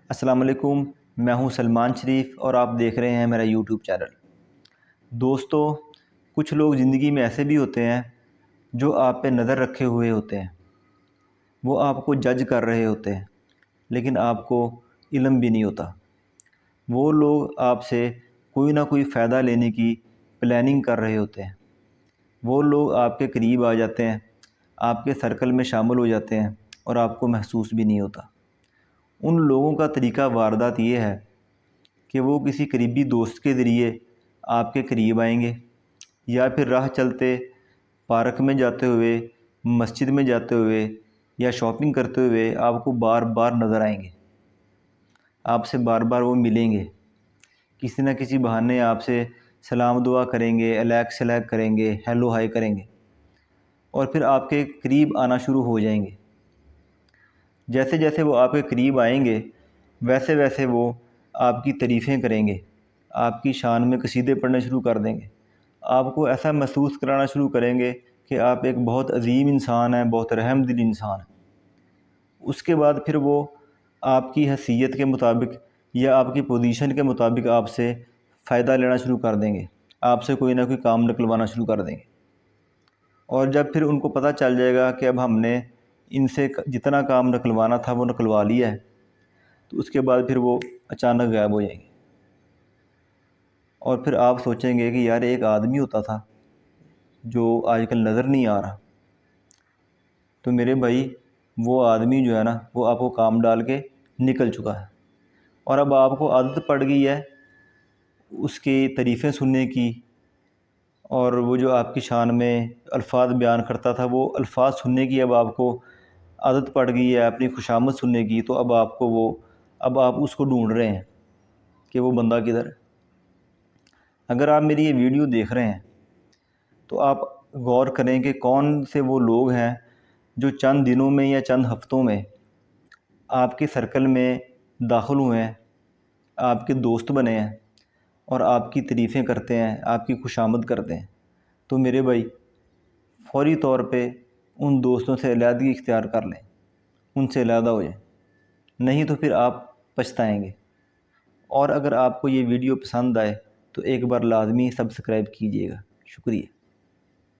السلام علیکم، میں ہوں سلمان شریف اور آپ دیکھ رہے ہیں میرا یوٹیوب چینل۔ دوستو، کچھ لوگ زندگی میں ایسے بھی ہوتے ہیں جو آپ پہ نظر رکھے ہوئے ہوتے ہیں، وہ آپ کو جج کر رہے ہوتے ہیں لیکن آپ کو علم بھی نہیں ہوتا۔ وہ لوگ آپ سے کوئی نہ کوئی فائدہ لینے کی پلاننگ کر رہے ہوتے ہیں۔ وہ لوگ آپ کے قریب آ جاتے ہیں، آپ کے سرکل میں شامل ہو جاتے ہیں اور آپ کو محسوس بھی نہیں ہوتا۔ ان لوگوں کا طریقہ واردات یہ ہے کہ وہ کسی قریبی دوست کے ذریعے آپ کے قریب آئیں گے، یا پھر راہ چلتے پارک میں جاتے ہوئے، مسجد میں جاتے ہوئے یا شاپنگ کرتے ہوئے آپ کو بار بار نظر آئیں گے، آپ سے بار بار وہ ملیں گے، کسی نہ کسی بہانے آپ سے سلام دعا کریں گے، الیک سلیک کریں گے، ہیلو ہائی کریں گے اور پھر آپ کے قریب آنا شروع ہو جائیں گے۔ جیسے جیسے وہ آپ کے قریب آئیں گے ویسے ویسے وہ آپ کی تعریفیں کریں گے، آپ کی شان میں قصیدے پڑھنے شروع کر دیں گے، آپ کو ایسا محسوس کرانا شروع کریں گے کہ آپ ایک بہت عظیم انسان ہیں، بہت رحم دل انسان ہیں۔ اس کے بعد پھر وہ آپ کی حیثیت کے مطابق یا آپ کی پوزیشن کے مطابق آپ سے فائدہ لینا شروع کر دیں گے، آپ سے کوئی نہ کوئی کام نکلوانا شروع کر دیں گے۔ اور جب پھر ان کو پتہ چل جائے گا کہ اب ہم نے ان سے جتنا کام نکلوانا تھا وہ نکلوا لیا ہے، تو اس کے بعد پھر وہ اچانک غائب ہو جائیں گے، اور پھر آپ سوچیں گے کہ یار ایک آدمی ہوتا تھا جو آج کل نظر نہیں آ رہا۔ تو میرے بھائی، وہ آدمی جو ہے نا، وہ آپ کو کام ڈال کے نکل چکا ہے، اور اب آپ کو عادت پڑ گئی ہے اس کی تعریفیں سننے کی، اور وہ جو آپ کی شان میں الفاظ بیان کرتا تھا وہ الفاظ سننے کی اب آپ کو عادت پڑ گئی ہے، اپنی خوشامد سننے کی۔ تو اب آپ اس کو ڈھونڈ رہے ہیں کہ وہ بندہ کدھر ہے۔ اگر آپ میری یہ ویڈیو دیکھ رہے ہیں تو آپ غور کریں کہ کون سے وہ لوگ ہیں جو چند دنوں میں یا چند ہفتوں میں آپ کے سرکل میں داخل ہوئے ہیں، آپ کے دوست بنے ہیں اور آپ کی تعریفیں کرتے ہیں، آپ کی خوشامد کرتے ہیں۔ تو میرے بھائی، فوری طور پہ ان دوستوں سے علیحدگی اختیار کر لیں، ان سے علیحدہ ہو جائیں، نہیں تو پھر آپ پچھتائیں گے۔ اور اگر آپ کو یہ ویڈیو پسند آئے تو ایک بار لازمی سبسکرائب کیجیے گا۔ شکریہ۔